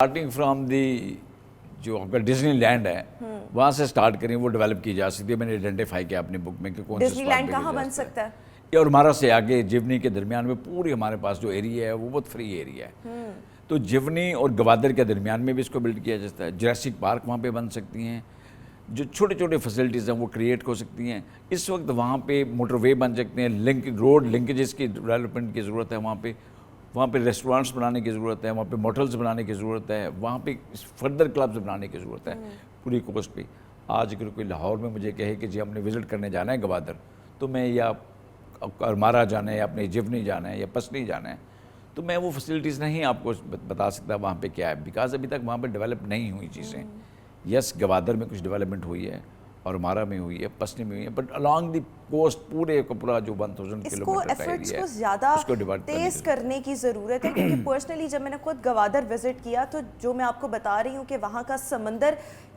Starting from the جو آپ کا ڈزنی لینڈ ہے وہاں سے اسٹارٹ کریں، وہ ڈیولپ کی جا سکتی ہے. میں نے آئیڈینٹیفائی کیا اپنے بک میں کہ کون سے ڈزنی لینڈ کہاں بن سکتا ہے؟ یہ اور ہمارا سے آگے جیونی کے درمیان میں پوری ہمارے پاس جو ایریا ہے وہ بہت فری ایریا ہے. تو جیونی اور گوادر کے درمیان میں بھی اس کو بلڈ کیا جاتا ہے. جوریسک پارک وہاں پہ بن سکتی ہیں. جو چھوٹے چھوٹے فیسلٹیز ہیں وہ کریٹ ہو سکتی ہیں. اس وقت وہاں پہ موٹر وے بن سکتے ہیں. روڈ لنکیجز کی ڈیولپمنٹ کی ضرورت ہے. وہاں پہ ریسٹورانٹس بنانے کی ضرورت ہے. وہاں پہ موٹلز بنانے کی ضرورت ہے. وہاں پہ فردر کلبز بنانے کی ضرورت ہے پوری کوسٹ پہ. آج اگر کوئی لاہور میں مجھے کہے کہ جی ہم نے وزٹ کرنے جانا ہے گوادر، تو میں یا ارمارا جانا ہے یا اپنے جیونی جانا ہے یا پسنی جانا ہے، تو میں وہ فیسلٹیز نہیں آپ کو بتا سکتا وہاں پہ کیا ہے، بیکاز ابھی تک وہاں پہ ڈیولپ نہیں ہوئی چیزیں. یس گوادر میں کچھ ڈیولپمنٹ ہوئی ہے اور ہمارا میں ہوئی ہے، پسنی میں ہوئی ہے، بٹ along دی کوسٹ پورے کا پورا جو 1000 کلومیٹر کا ایریا ہے اس کو زیادہ تیز کرنے کی ضرورت ہے. کیونکہ پرسنلی جب میں نے خود گوادر وزٹ کیا تو جو میں آپ کو بتا رہی ہوں کہ وہاں کا سمندر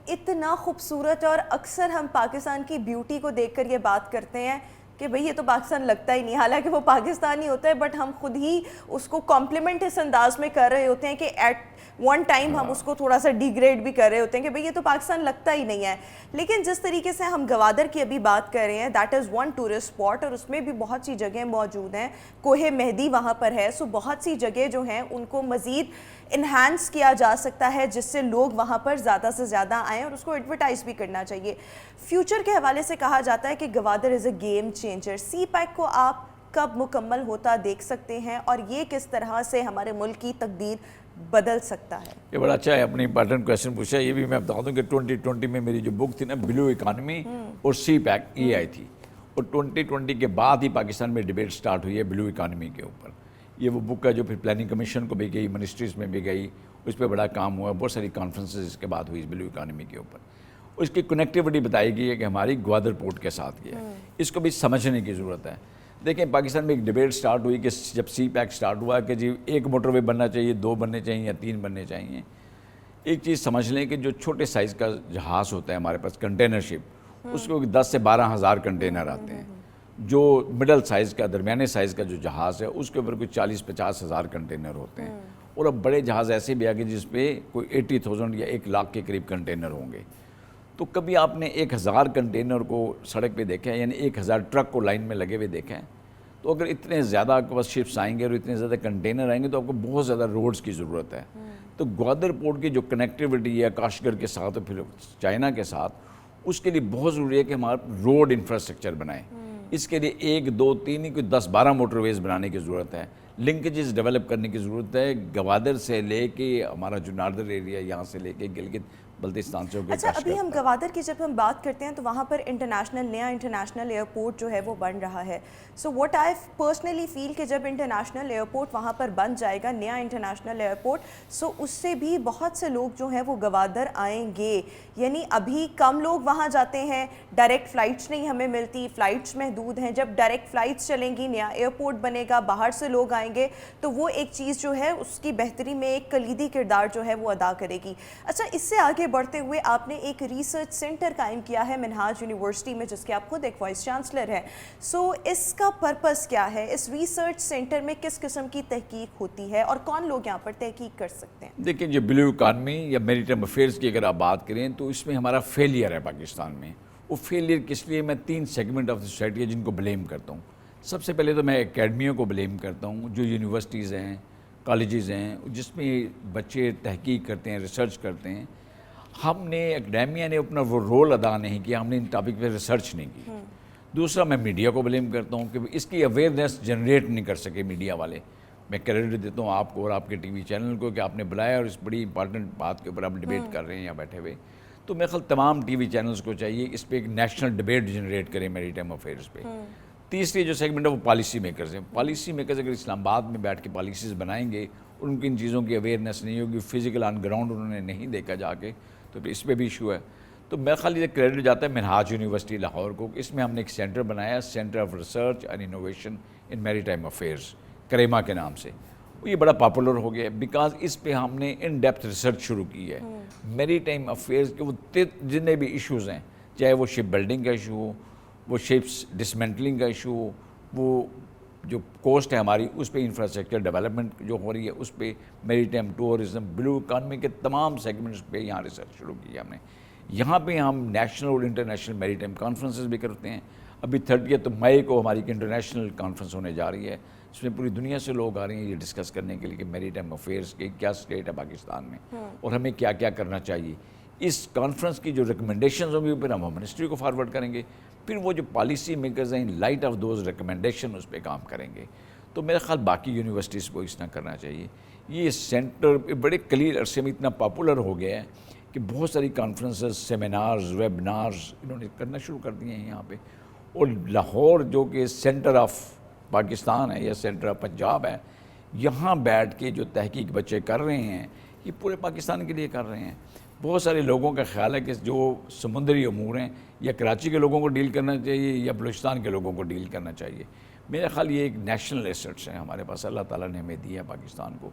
اتنا خوبصورت ہے، اور اکثر ہم پاکستان کی بیوٹی کو دیکھ کر یہ بات کرتے ہیں کہ بھئی یہ تو پاکستان لگتا ہی نہیں، حالانکہ وہ پاکستانی ہوتا ہے، بٹ ہم خود ہی اس کو کمپلیمنٹ اس انداز میں کر رہے ہوتے ہیں کہ ایٹ ون ٹائم ہم اس کو تھوڑا سا ڈیگریڈ بھی کر رہے ہوتے ہیں کہ بھئی یہ تو پاکستان لگتا ہی نہیں ہے. لیکن جس طریقے سے ہم گوادر کی ابھی بات کر رہے ہیں، that is one tourist spot, اور اس میں بھی بہت سی جگہیں موجود ہیں. کوہ مہدی وہاں پر ہے. سو بہت سی جگہ جو ہیں ان کو مزید انہانس کیا جا سکتا ہے جس سے لوگ وہاں پر زیادہ سے زیادہ آئیں، اور اس کو ایڈورٹائز بھی کرنا چاہیے. فیوچر کے حوالے سے کہا جاتا ہے کہ Gwadar is a game changer. CPEC کو آپ کب مکمل ہوتا دیکھ سکتے ہیں، اور یہ کس طرح سے ہمارے ملک کی تقدیر بدل سکتا ہے؟ یہ بڑا اچھا ہے، اپنی امپارٹنٹ کویشچن پوچھا. یہ بھی میں بتا دوں کہ 2020 میں میری جو بک تھی نا بلو اکانومی اور سی پیک یہ آئی تھی، اور 2020 کے بعد ہی پاکستان میں ڈیبیٹ سٹارٹ ہوئی ہے بلو اکانومی کے اوپر. یہ وہ بک ہے جو پھر پلاننگ کمیشن کو بھی گئی، منسٹریز میں بھی گئی، اس پہ بڑا کام ہوا. بہت ساری کانفرنسز اس کے بعد ہوئی بلو اکانومی کے اوپر. اس کی کنیکٹیوٹی بتائی گئی ہے کہ ہماری گوادر پورٹ کے ساتھ کیا ہے. اس کو بھی سمجھنے کی ضرورت ہے. دیکھیں پاکستان میں ایک ڈیبیٹ سٹارٹ ہوئی کہ جب سی پیک سٹارٹ ہوا کہ جی ایک موٹر وے بننا چاہیے، 2 بننے چاہیے یا 3 بننے چاہیے. ایک چیز سمجھ لیں کہ جو چھوٹے سائز کا جہاز ہوتا ہے ہمارے پاس کنٹینر شپ، اس کو 10 سے 12 ہزار کنٹینر آتے ہیں. جو مڈل سائز کا درمیانے سائز کا جو جہاز ہے اس کے اوپر کوئی 40-50 ہزار کنٹینر ہوتے ہیں. اور اب بڑے جہاز ایسے بھی آگے جس پہ کوئی 80,000 یا 1,00,000 کے قریب کنٹینر ہوں گے. تو کبھی آپ نے 1,000 کنٹینر کو سڑک پہ دیکھا ہے، یعنی 1,000 ٹرک کو لائن میں لگے ہوئے دیکھا ہے؟ تو اگر اتنے زیادہ آپ کے پاس شپس آئیں گے اور اتنے زیادہ کنٹینر آئیں گے تو آپ کو بہت زیادہ روڈز کی ضرورت ہے. تو گوادر پورٹ کی جو کنیکٹیوٹی ہے کاشگڑھ کے ساتھ اور پھر چائنا کے ساتھ، اس کے لیے بہت ضروری ہے کہ ہمارا روڈ انفراسٹرکچر بنائیں. اس کے لیے 1 2 3 کوئی 10-12 موٹر ویز بنانے کی ضرورت ہے. لنکیجز ڈیولپ کرنے کی ضرورت ہے. گوادر سے لے کے ہمارا جو ناردر ایریا یہاں سے لے کے گلگت بلتستان سے. اچھا، ابھی ہم گوادر کی جب ہم بات کرتے ہیں تو وہاں پر نیا انٹرنیشنل ایئرپورٹ جو ہے وہ بن رہا ہے. So what I personally feel کہ جب انٹرنیشنل ایئرپورٹ وہاں پر بن جائے گا، نیا انٹرنیشنل ایئرپورٹ، سو اس سے بھی بہت سے لوگ جو ہیں وہ گوادر آئیں گے. یعنی ابھی کم لوگ وہاں جاتے ہیں، ڈائریکٹ فلائٹس نہیں ہمیں ملتی، فلائٹس محدود ہیں. جب ڈائریکٹ فلائٹس چلیں گی، نیا ایئرپورٹ بنے گا، باہر سے لوگ آئیں گے، تو وہ ایک چیز جو ہے اس کی بہتری میں ایک کلیدی کردار جو ہے وہ ادا کرے گی. اچھا، اس سے آگے بڑھتے ہوئے آپ نے ایک ریسرچ سینٹر قائم کیا ہے منہاج یونیورسٹی میں، جس کے آپ خود ایک وائس چانسلر ہیں. سو اس کا پرپس کیا ہے؟ اس ریسرچ سینٹر میں کس قسم کی تحقیق ہوتی ہے اور کون لوگ یہاں پر تحقیق کر سکتے ہیں؟ دیکھیں، جو بلو اکانومی یا میریٹائم افیئرس کی اگر آپ بات کریں تو اس میں ہمارا فیلئر ہے پاکستان میں. وہ فیلئر کس لیے؟ میں 3 سیگمنٹ آف دی سوسائٹی ہے جن کو بلیم کرتا ہوں. سب سے پہلے تو میں اکیڈمیوں کو بلیم کرتا ہوں، جو یونیورسٹیز ہیں، کالجز ہیں، جس میں بچے تحقیق کرتے ہیں، ریسرچ کرتے ہیں. ہم نے اکیڈیمیا نے اپنا وہ رول ادا نہیں کیا، ہم نے ان ٹاپک پہ ریسرچ نہیں کی. دوسرا میں میڈیا کو بلیم کرتا ہوں کہ اس کی اویئرنیس جنریٹ نہیں کر سکے میڈیا والے. میں کریڈٹ دیتا ہوں آپ کو اور آپ کے ٹی وی چینل کو کہ آپ نے بلایا اور اس بڑی امپارٹنٹ بات کے اوپر آپ ڈیبیٹ کر رہے ہیں یہاں بیٹھے ہوئے. تو میرے خیال تمام ٹی وی چینلز کو چاہیے اس پہ ایک نیشنل ڈیبیٹ جنریٹ کریں میریٹائم افیئرس پہ. تیسری جو سیگمنٹ ہے وہ پالیسی میکرز ہیں. پالیسی میکرز اگر اسلام آباد میں بیٹھ کے پالیسیز بنائیں گے اور ان کی ان چیزوں کی اویئرنیس نہیں ہوگی، فزیکل آن گراؤنڈ انہوں نے نہیں دیکھا جا کے، تو پھر اس پہ بھی ایشو ہے. تو میرا خیال یہ کریڈٹ جاتا ہے منہاج یونیورسٹی لاہور کو. اس میں ہم نے ایک سینٹر بنایا، centre of research and innovation in maritime affairs, Karima کے نام سے. یہ بڑا پاپولر ہو گیا ہے بیکاز اس پہ ہم نے ان ڈیپتھ ریسرچ شروع کی ہے. میریٹائم افیئرس کے وہ جتنے بھی ایشوز ہیں، چاہے وہ شپ بلڈنگ کا ایشو ہو، وہ شپس ڈسمینٹلنگ کا ایشو ہو، وہ جو کوسٹ ہے ہماری اس پہ انفراسٹرکچر ڈیولپمنٹ جو ہو رہی ہے اس پہ، میری ٹائم ٹورزم، بلو اکانومی کے تمام سیگمنٹس پہ یہاں ریسرچ شروع کی ہے ہم نے. یہاں پہ ہم نیشنل اور انٹرنیشنل میری ٹائم کانفرنسز بھی کرتے ہیں. ابھی 30 مئی کو ہماری ایک انٹرنیشنل کانفرنس ہونے جا رہی ہے، اس میں پوری دنیا سے لوگ آ رہے ہیں یہ ڈسکس کرنے کے لیے کہ میری ٹائم افیئرس کے کیا اسٹیٹ ہے پاکستان میں اور ہمیں کیا کیا کرنا چاہیے. اس کانفرنس کی جو ریکمنڈیشنز ہوں گی پھر ہم منسٹری کو فارورڈ کریں گے، پھر وہ جو پالیسی میکرز ہیں in light of those recommendation اس پہ کام کریں گے. تو میرا خیال باقی یونیورسٹیز کو اس طرح کرنا چاہیے. یہ سینٹر بڑے قلیل عرصے میں اتنا پاپولر ہو گیا ہے کہ بہت ساری کانفرنسز، سیمینارز، ویبنارز انہوں نے کرنا شروع کر دیے ہیں یہاں پہ. اور لاہور جو کہ سینٹر آف پاکستان ہے یا سینٹر آف پنجاب ہے، یہاں بیٹھ کے جو تحقیق بچے کر رہے ہیں یہ پورے پاکستان کے لیے کر رہے ہیں. بہت سارے لوگوں کا خیال ہے کہ جو سمندری امور ہیں یا کراچی کے لوگوں کو ڈیل کرنا چاہیے یا بلوچستان کے لوگوں کو ڈیل کرنا چاہیے. میرا خیال یہ ایک نیشنل ایسٹس ہے ہمارے پاس، اللہ تعالیٰ نے ہمیں دیا ہے پاکستان کو.